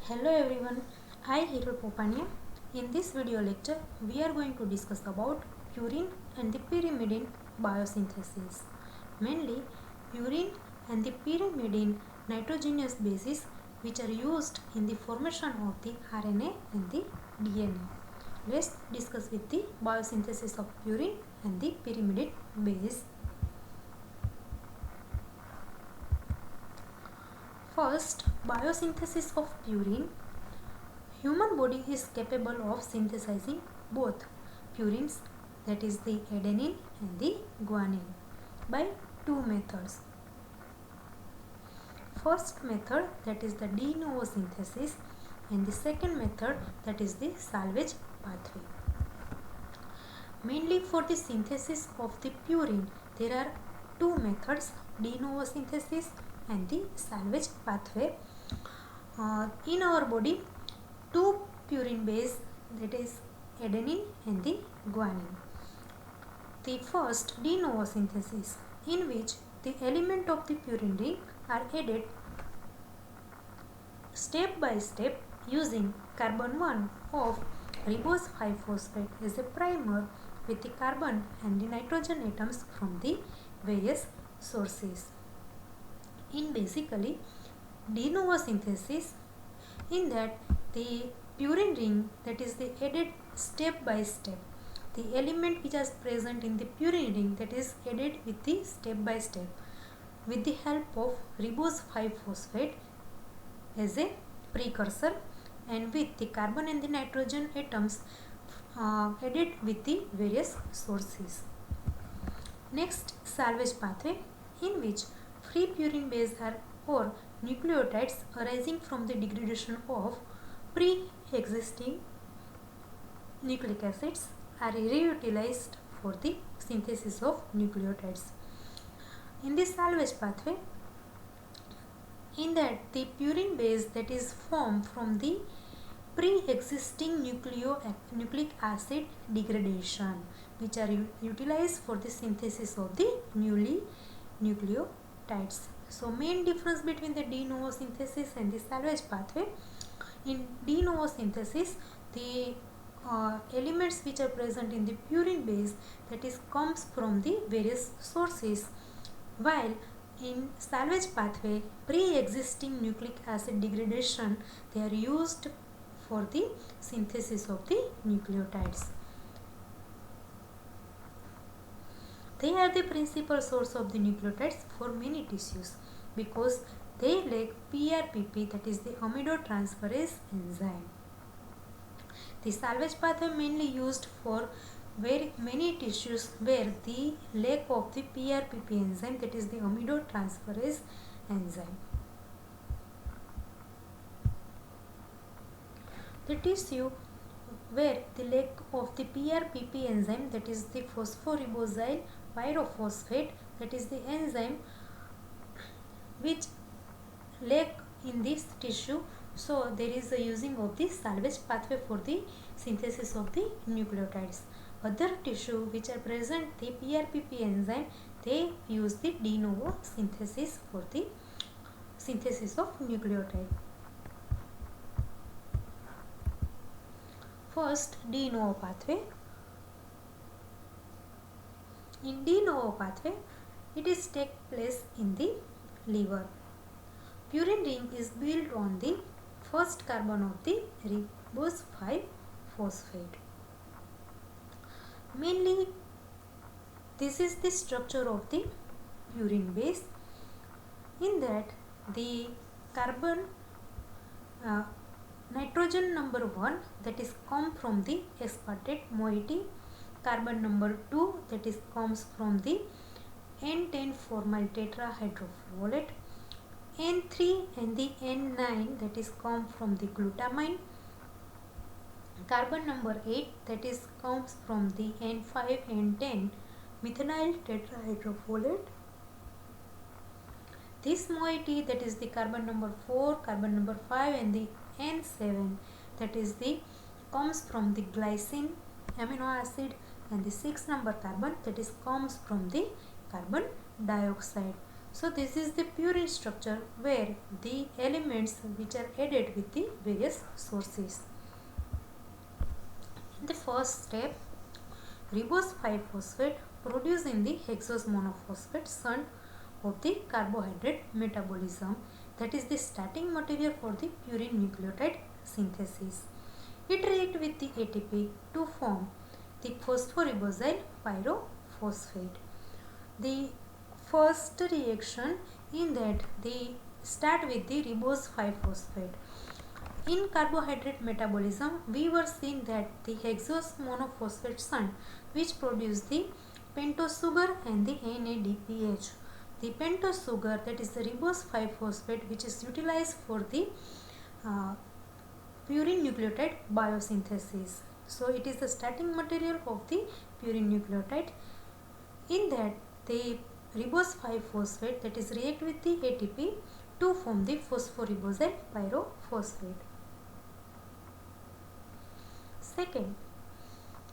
Hello everyone, I Hero Popania. In this video lecture, we are going to discuss about purine and the pyrimidine biosynthesis. Mainly, purine and the pyrimidine nitrogenous bases which are used in the formation of the RNA and the DNA. Let's discuss with the biosynthesis of purine and the pyrimidine base. First, biosynthesis of purine. Human body is capable of synthesizing both purines, that is the adenine and the guanine, by two methods. First method, that is the de novo synthesis, and the second method, that is the salvage pathway. Mainly for the synthesis of the purine, there are two methods, de novo synthesis and the salvage pathway. In our body, two purine base, that is adenine and the guanine. The first de novo synthesis, in which the element of the purine ring are added step by step using carbon 1 of ribose 5-phosphate as a primer with the carbon and the nitrogen atoms from the various sources. In basically de novo synthesis, in that the purine ring, that is the added step by step, the element which is present in the purine ring, that is added with the step by step with the help of ribose 5-phosphate as a precursor, and with the carbon and the nitrogen atoms added with the various sources. Next, salvage pathway, in which free purine base are or nucleotides arising from the degradation of pre-existing nucleic acids are reutilized for the synthesis of nucleotides. In this salvage pathway, in that the purine base that is formed from the pre-existing nucleic acid degradation, which are utilized for the synthesis of the newly nucleotides. So main difference between the de novo synthesis and the salvage pathway, in de novo synthesis, the elements which are present in the purine base, that is comes from the various sources, while in salvage pathway, pre-existing nucleic acid degradation, they are used for the synthesis of the nucleotides. They are the principal source of the nucleotides for many tissues because they lack PRPP, that is the aminotransferase enzyme. The salvage pathway mainly used for very many tissues where the lack of the PRPP enzyme, that is the aminotransferase enzyme. The tissue where the lack of the PRPP enzyme, that is the phosphoribosyl pyrophosphate, that is the enzyme which lack in this tissue, so there is a using of the salvage pathway for the synthesis of the nucleotides. Other tissue which are present the PRPP enzyme, they use the de novo synthesis for the synthesis of nucleotide. First, de novo pathway. In de novo pathway, it is take place in the liver. Purine ring is built on the first carbon of the ribose 5-phosphate. Mainly, this is the structure of the purine base. In that, the carbon nitrogen number 1, that is come from the aspartate moiety, carbon number 2, that is comes from the N10 formyl tetrahydrofolate, N3 and the N9, that is come from the glutamine, carbon number 8, that is comes from the N5 and 10 methynyl tetrahydrofolate. This moiety, that is the carbon number 4, carbon number 5 and the N7, that is the comes from the glycine amino acid, and the 6 number carbon, that is comes from the carbon dioxide. So this is the purine structure where the elements which are added with the various sources. In the first step, ribose 5-phosphate produced in the hexose monophosphate shunt of the carbohydrate metabolism, that is the starting material for the purine nucleotide synthesis. It reacts with the ATP to form the phosphoribosyl pyrophosphate. The first reaction in that they start with the ribose 5-phosphate. In carbohydrate metabolism, we were seeing that the hexose monophosphate shunt which produce the pentose sugar and the NADPH. The pentose sugar, that is the ribose 5-phosphate, which is utilized for the purine nucleotide biosynthesis. So it is the starting material of the purine nucleotide. In that, the ribose 5-phosphate, that is react with the ATP to form the phosphoribosyl pyrophosphate. Second,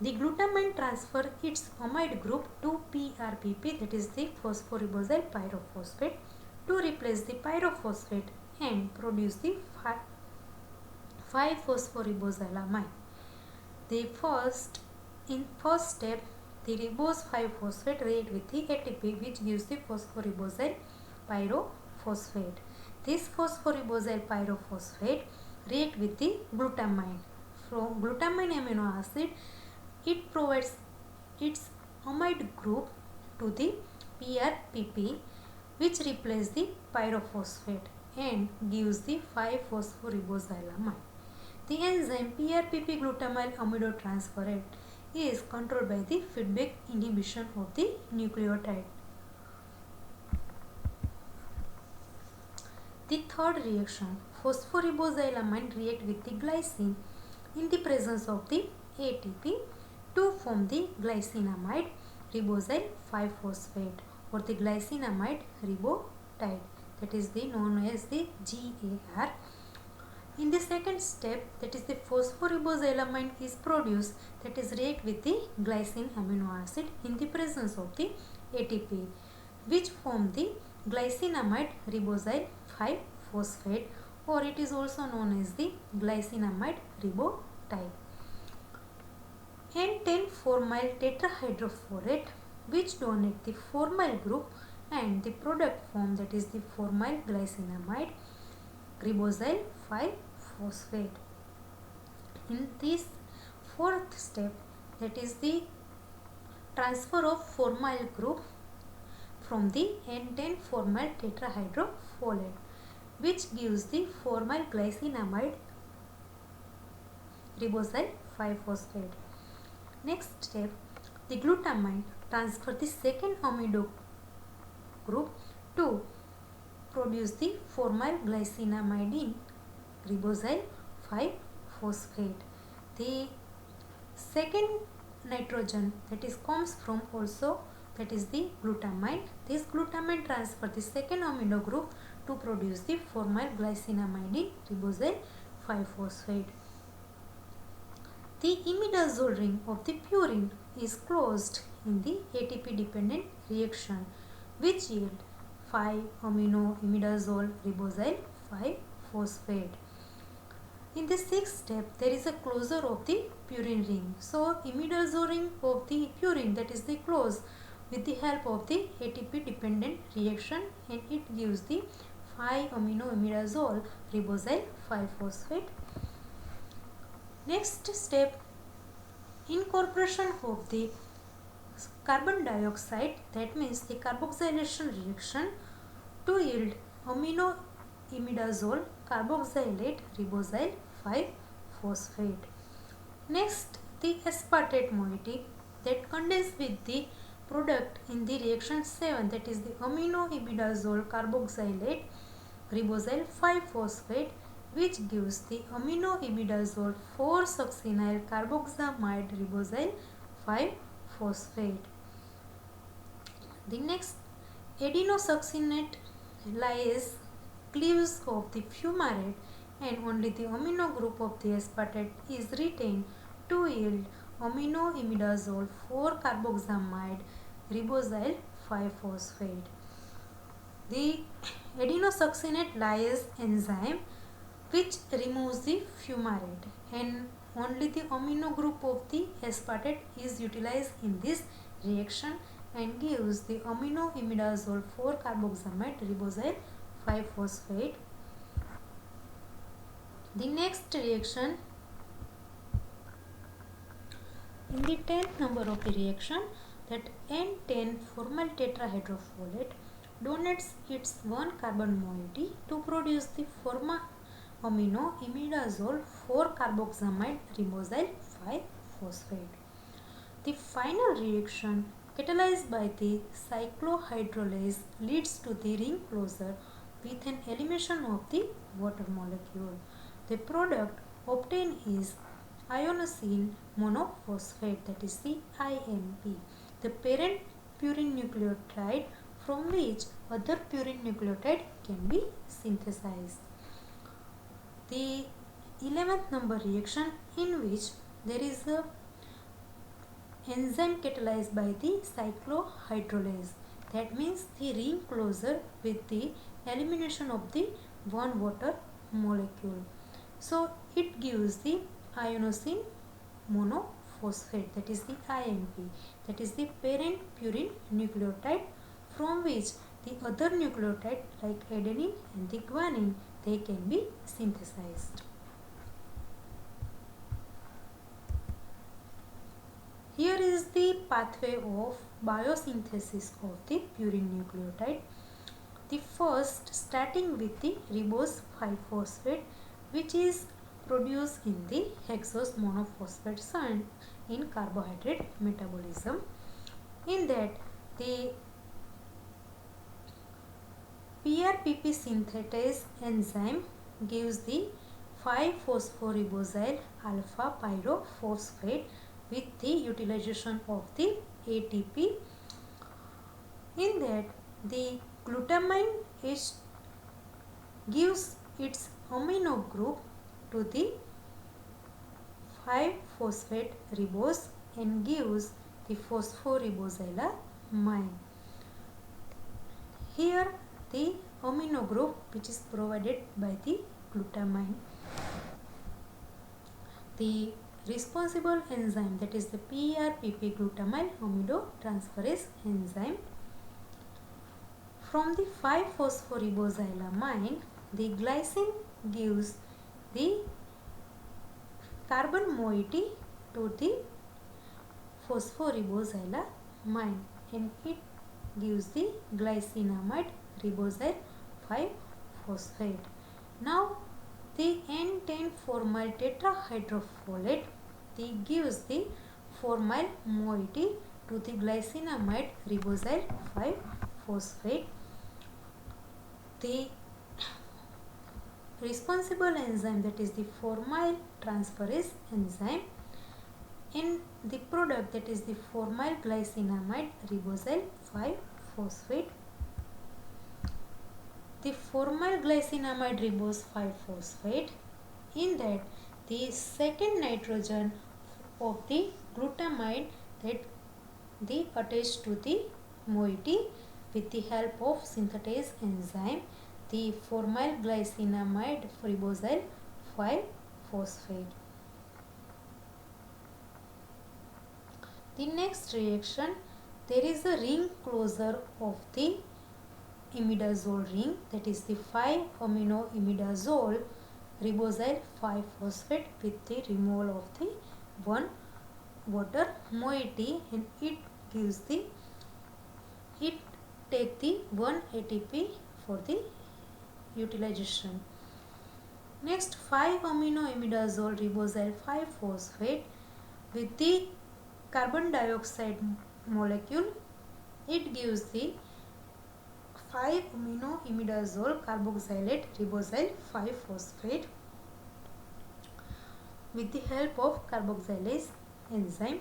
the glutamine transfer its amide group to PRPP, that is the phosphoribosyl pyrophosphate, to replace the pyrophosphate and produce the 5-phosphoribosylamine. In first step, the ribose 5-phosphate react with the ATP which gives the phosphoribosyl pyrophosphate. This phosphoribosyl pyrophosphate react with the glutamine. From glutamine amino acid, it provides its amide group to the PRPP which replaces the pyrophosphate and gives the 5-phosphoribosylamine. The enzyme PRPP glutamyl amidotransferase is controlled by the feedback inhibition of the nucleotide. The third reaction, phosphoribosylamine react with the glycine in the presence of the ATP to form the glycinamide ribosyl 5-phosphate or the glycinamide ribotide, that is the known as the GAR. In the second step, that is the phosphoribosylamine is produced, that is react with the glycine amino acid in the presence of the ATP which form the glycinamide ribosyl 5-phosphate or it is also known as the glycinamide ribotide. N10-formyl tetrahydrofolate which donate the formyl group and the product form, that is the formyl glycinamide ribosyl 5-phosphate. In this fourth step, that is the transfer of formyl group from the N10-formyl tetrahydrofolate which gives the formyl glycinamide ribosyl 5-phosphate. Next step, the glutamine transfer the second amido group to produce the formyl glycinamide ribosyl 5-phosphate. The second nitrogen that is comes from also, that is the glutamine. This glutamine transfer the second amino group to produce the formyl glycinamide ribosyl 5-phosphate. The imidazole ring of the purine is closed in the ATP dependent reaction which yield 5-amino-imidazole ribosyl 5-phosphate. In the sixth step, there is a closure of the purine ring. So imidazole ring of the purine, that is the close with the help of the ATP dependent reaction and it gives the 5-amino-imidazole ribosyl 5-phosphate. Next step, incorporation of the carbon dioxide, that means the carboxylation reaction to yield amino-imidazole carboxylate ribosyl 5-phosphate. Next, the aspartate moiety that condense with the product in the reaction 7, that is the amino-imidazole carboxylate ribosyl 5-phosphate which gives the amino-imidazole 4-succinyl carboxamide ribosyl 5-phosphate. The next, adenosuccinate lyase cleaves of the fumarate and only the amino group of the aspartate is retained to yield amino-imidazole 4-carboxamide ribosyl 5-phosphate. The adenosuccinate lyase enzyme which removes the fumarate, and only the amino group of the aspartate is utilized in this reaction and gives the amino imidazole 4-carboxamide ribosyl 5-phosphate. The next reaction, in the 10th number of the reaction, that N10 formyl tetrahydrofolate donates its 1 carbon moiety to produce the forma amino imidazole 4-carboxamide ribosyl 5-phosphate. The final reaction catalyzed by the cyclohydrolase leads to the ring closure with an elimination of the water molecule. The product obtained is ionosine monophosphate, that is the IMP, the parent purine nucleotide from which other purine nucleotide can be synthesized. The 11th number reaction, in which there is a enzyme catalyzed by the cyclohydrolase, that means the ring closure with the elimination of the one water molecule. So it gives the ionosine monophosphate, that is the IMP, that is the parent purine nucleotide from which the other nucleotide like adenine and the guanine, they can be synthesized. Here is the pathway of biosynthesis of the purine nucleotide. The first, starting with the ribose 5-phosphate, which is produced in the hexose monophosphate salt in carbohydrate metabolism. In that, the PRPP synthetase enzyme gives the 5-phosphoribosyl alpha pyrophosphate with the utilization of the ATP. In that, the glutamine gives its amino group to the 5-phosphate ribose and gives the phosphoribosylamine. Here the amino group which is provided by the glutamine. The responsible enzyme, that is the PRPP glutamyl aminotransferase enzyme. From the 5-phosphoribosylamine, the glycine gives the carbon moiety to the phosphoribosylamine and it gives the glycinamide ribosyl 5-phosphate. Now the N10 formyl tetrahydrofolate, they gives the formyl moiety to the glycinamide ribosyl 5-phosphate. The responsible enzyme, that is the formyl transferase enzyme, in the product, that is the formyl glycinamide ribosyl 5-phosphate. The formyl glycinamide ribose 5-phosphate, in that the second nitrogen of the glutamide, that they attach to the moiety with the help of synthetase enzyme, the formyl glycinamide ribosyl 5-phosphate. The next reaction, there is a ring closure of the imidazole ring, that is the 5-amino imidazole ribosyl 5-phosphate with the removal of the one water moiety, and it take the 1 ATP for the utilization. Next, 5-amino imidazole ribosyl 5-phosphate with the carbon dioxide molecule, it gives the 5-amino imidazole carboxylate ribosyl 5-phosphate with the help of carboxylase enzyme.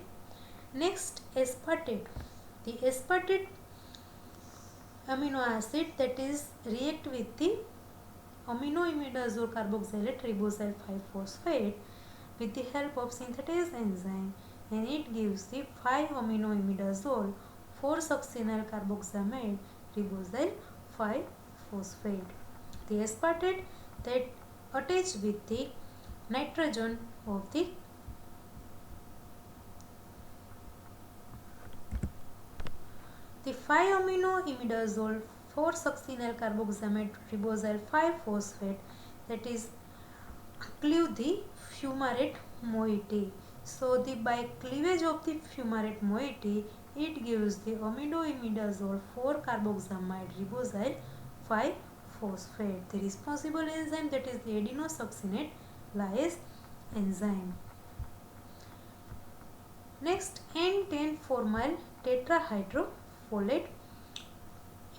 Next, aspartate. The aspartate amino acid, that is react with the amino imidazole carboxylate ribosyl 5-phosphate with the help of synthetase enzyme, and it gives the 5-amino imidazole 4-succinyl carboxamide ribosyl phosphate. The aspartate that attach with the nitrogen of the 5-amino-imidazole 4-succinyl carboxamate ribosyl 5-phosphate, that is cleave the fumarate moiety. So by cleavage of the fumarate moiety, it gives the amido-imidazole 4-carboxamide ribosyl 5-phosphate. The responsible enzyme, that is the adenosuccinate lyase enzyme. Next, N10-formyl tetrahydrofolate.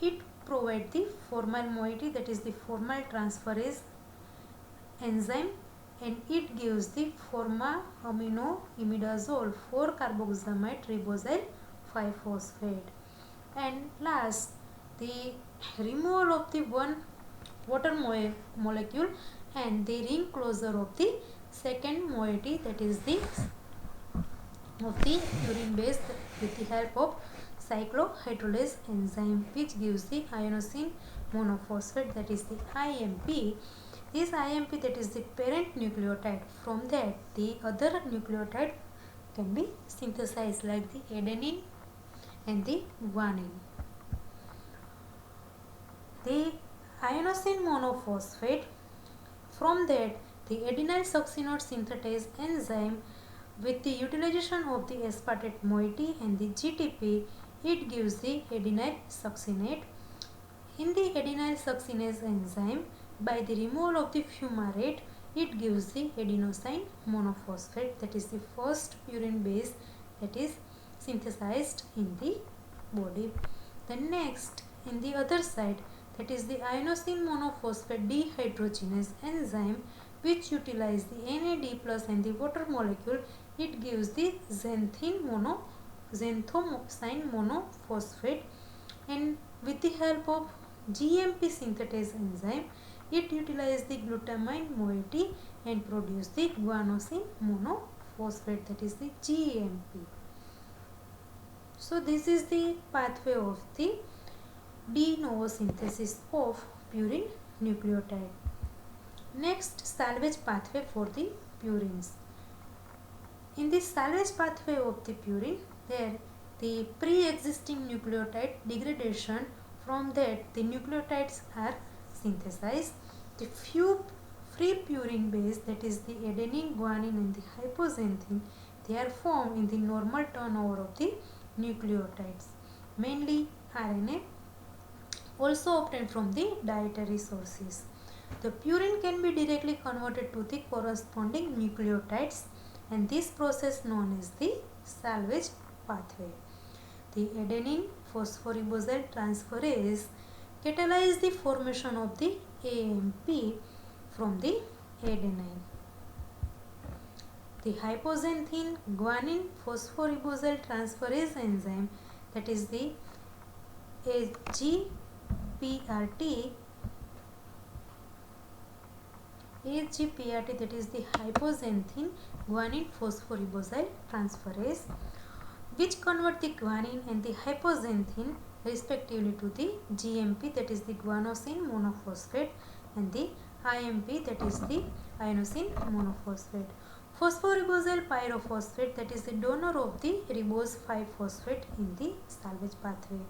It provides the formyl moiety, that is the formyl transferase enzyme, and it gives the forma-amino-imidazole 4-carboxamide ribosyl 5-phosphate. And last, the removal of the one water molecule and the ring closure of the second moiety, that is the of the purine base with the help of cyclohydrolase enzyme, which gives the inosine monophosphate, that is the IMP. This IMP, that is the parent nucleotide. From that, the other nucleotide can be synthesized, like the adenine and the guanine. The inosine monophosphate, from that the adenyl succinate synthetase enzyme, with the utilization of the aspartate moiety and the GTP, it gives the adenyl succinate. In the adenyl succinase enzyme, by the removal of the fumarate, it gives the adenosine monophosphate, that is the first purine base that is synthesized in the body. Then next, in the other side, that is the inosine monophosphate dehydrogenase enzyme, which utilize the NAD plus and the water molecule. It gives the xanthosine monophosphate, and with the help of GMP synthetase enzyme, it utilizes the glutamine moiety and produce the guanosine monophosphate, that is the GMP. So this is the pathway of the de novo synthesis of purine nucleotide. Next, salvage pathway for the purines. In the salvage pathway of the purine, there the pre-existing nucleotide degradation, from that the nucleotides are synthesized. The few free purine base, that is the adenine, guanine and the hypoxanthine, they are formed in the normal turnover of the nucleotides, mainly RNA, also obtained from the dietary sources. The purine can be directly converted to the corresponding nucleotides, and this process known as the salvage pathway. The adenine phosphoribosyl transferase catalyzes the formation of the AMP from the adenine. The hypoxanthine guanine phosphoribosyl transferase enzyme, that is the AGPRT, that is the hypoxanthine guanine phosphoribosyl transferase, which convert the guanine and the hypoxanthine respectively to the GMP, that is the guanosine monophosphate, and the IMP, that is the inosine monophosphate. Phosphoribosyl pyrophosphate, that is the donor of the ribose 5-phosphate in the salvage pathway.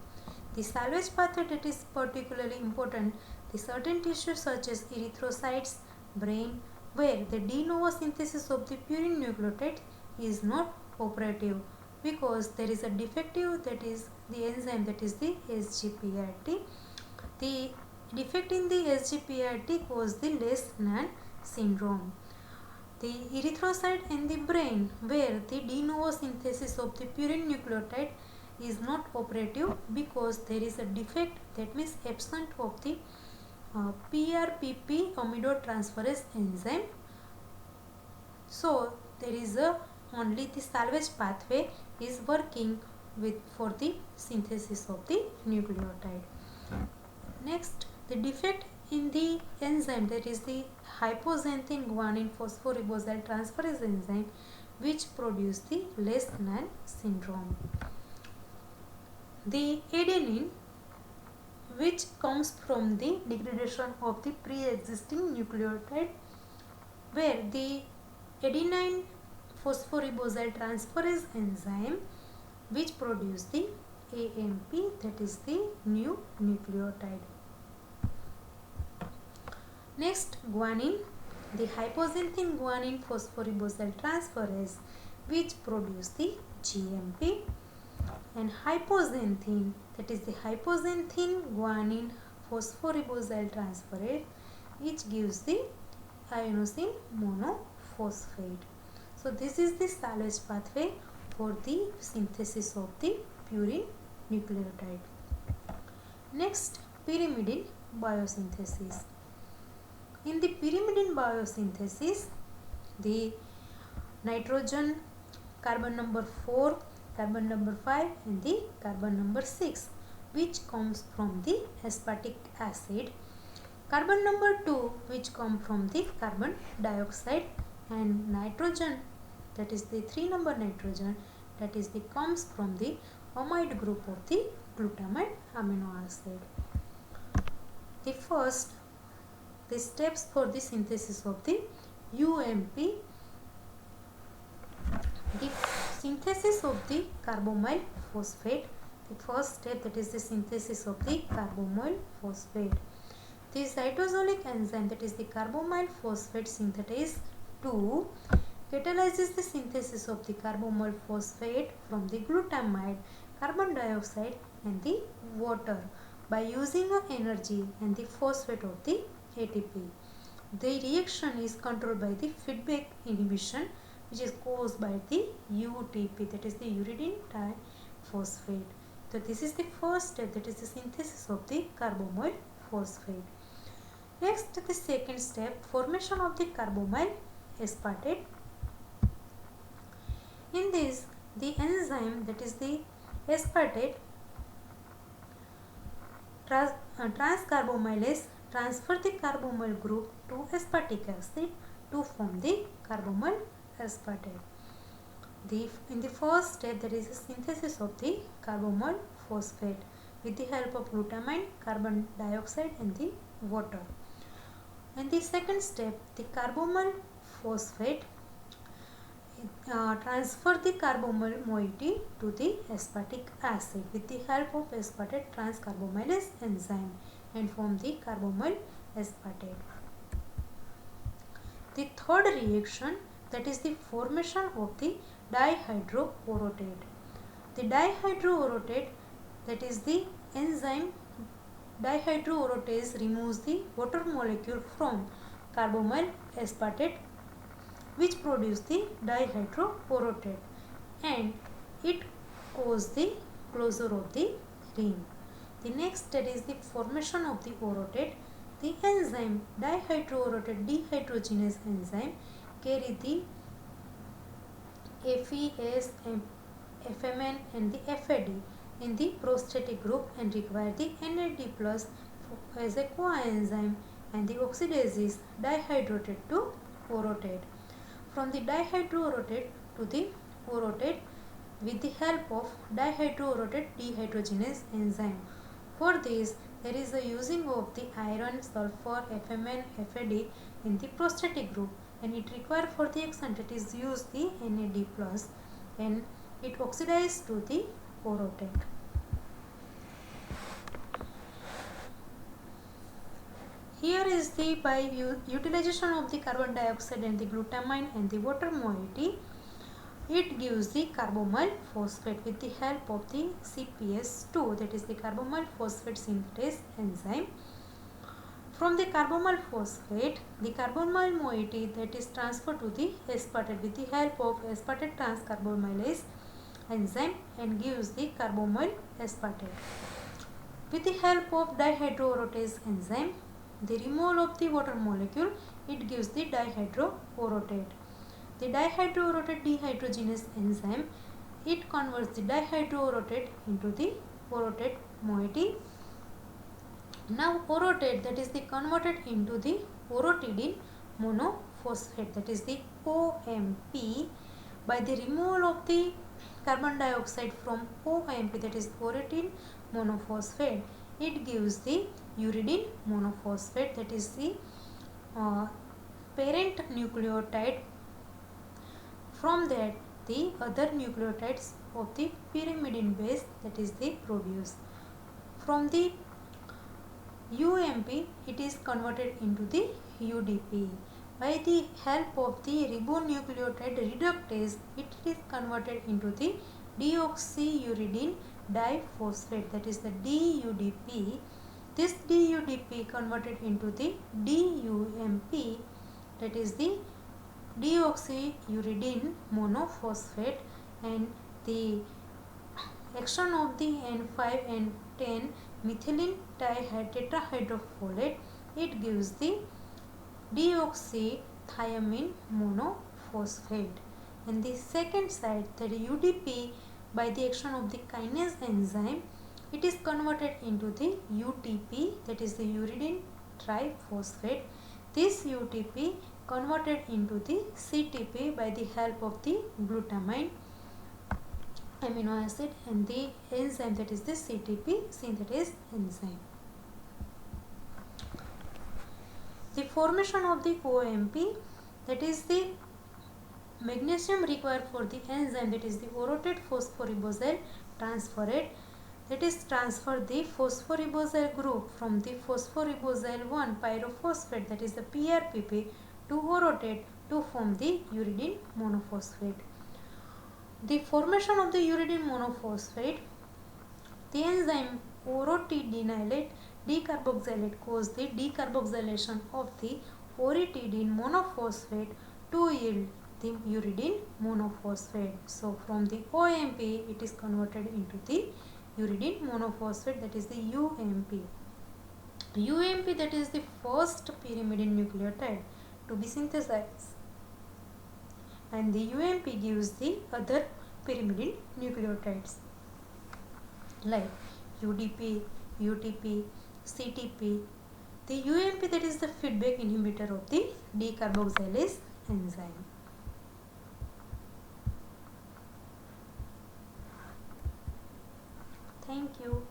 The salvage pathway, that is particularly important, the certain tissues such as erythrocytes, brain, where the de novo synthesis of the purine nucleotide is not operative because there is a defective, that is the enzyme, that is the SGPRT. The defect in the SGPRT causes the Lesch-Mann syndrome. The erythrocyte and the brain, where the de novo synthesis of the purine nucleotide is not operative because there is a defect, that means absent of the PRPP amidotransferase enzyme. So there is only the salvage pathway is working for the synthesis of the nucleotide. Next, the defect in the enzyme, that is the hypoxanthine guanine phosphoribosyl transferase enzyme, which produce the Lesch-Mann syndrome. The adenine, which comes from the degradation of the pre-existing nucleotide, where the adenine phosphoribosyl transferase enzyme which produce the AMP, that is the new nucleotide. Next, guanine, the hypoxanthine guanine phosphoribosyl transferase which produce the GMP, and hypoxanthine, that is the hypoxanthine guanine phosphoribosyl transferase which gives the inosine monophosphate. So this is the Salvage pathway for the synthesis of the purine nucleotide. Next, pyrimidine biosynthesis. In the pyrimidine biosynthesis, the nitrogen, carbon number 4, carbon number 5 and the carbon number 6 which comes from the aspartic acid, carbon number 2 which come from the carbon dioxide, and nitrogen, that is the 3 number nitrogen, that is the comes from the amide group of the glutamate amino acid. The steps for the synthesis of the UMP. The synthesis of the carbamyl phosphate. The first step, that is the synthesis of the carbamyl phosphate. The cytosolic enzyme, that is the carbamyl phosphate synthetase 2, catalyzes the synthesis of the carbamyl phosphate from the glutamide, carbon dioxide and the water by using the energy and the phosphate of the ATP. The reaction is controlled by the feedback inhibition, which is caused by the UTP, that is the uridine triphosphate. So this is the first step, that is the synthesis of the carbamyl phosphate. Next, the second step, formation of the carbamyl aspartate. In this, the enzyme, that is the aspartate transcarbamylase transfer the carbamyl group to aspartic acid to form the carbamyl aspartate. In the first step, there is a synthesis of the carbamyl phosphate with the help of glutamine, carbon dioxide and the water. In the second step, the carbamyl phosphate transfer the carbamyl moiety to the aspartic acid with the help of aspartate transcarbamylase enzyme and form the carbamyl aspartate. The third reaction, that is the formation of the dihydroorotate. The dihydroorotate, that is the enzyme dihydroorotase, removes the water molecule from carbamyl aspartate which produce the dihydroorotate, and it causes the closure of the ring. The next step is the formation of the orotate. The enzyme dihydroorotate dehydrogenase enzyme carry the FES, FMN and the FAD in the prostatic group and require the NAD plus as a coenzyme and the oxidases dihydrated to orotate. From the dihydroorotate to the orotate with the help of dihydroorotate dehydrogenase enzyme. For this, there is a using of the iron, sulfur, FMN, FAD in the prostatic group, and it requires for the action that is use the NAD plus and it oxidizes to the orotate. Here is the by utilization of the carbon dioxide and the glutamine and the water moiety, it gives the carbamyl phosphate with the help of the CPS2, that is the carbamyl phosphate synthetase enzyme. From the carbamyl phosphate, the carbamyl moiety that is transferred to the aspartate with the help of aspartate transcarbamylase enzyme and gives the carbamyl aspartate. With the help of dihydroorotase enzyme, the removal of the water molecule, it gives the dihydroorotate. The dihydroorotate dehydrogenase enzyme, it converts the dihydroorotate into the orotate moiety. Now orotate, that is the converted into the orotidine monophosphate, that is the OMP, by the removal of the carbon dioxide from OMP, that is orotidine monophosphate, it gives the uridine monophosphate, that is the parent nucleotide. From that, the other nucleotides of the pyrimidine base, that is the produced. From the UMP, it is converted into the UDP. By the help of the ribonucleotide reductase, it is converted into the deoxyuridine diphosphate, that is the DUDP. This DUDP converted into the DUMP, that is the deoxyuridine monophosphate, and the action of the N5 and 10 methylene tetrahydrofolate, it gives the deoxythiamine monophosphate. And the second side, that UDP, by the action of the kinase enzyme, it is converted into the UTP, that is the uridine triphosphate. This UTP converted into the CTP by the help of the glutamine amino acid and the enzyme, that is the CTP synthetase enzyme. The formation of the OMP, that is the magnesium required for the enzyme, that is the orotate phosphoribosyl transferase, that is transfer the phosphoribosyl group from the phosphoribosyl 1 pyrophosphate, that is the PRPP, to orotate to form the uridine monophosphate. The formation of the uridine monophosphate, the enzyme orotidenylate decarboxylate causes the decarboxylation of the oritidine monophosphate to yield the uridine monophosphate. So from the OMP, it is converted into the uridine monophosphate, that is the UMP. UMP, that is the first pyrimidine nucleotide to be synthesized, and the UMP gives the other pyrimidine nucleotides like UDP, UTP, CTP. The UMP, that is the feedback inhibitor of the decarboxylase enzyme. Thank you.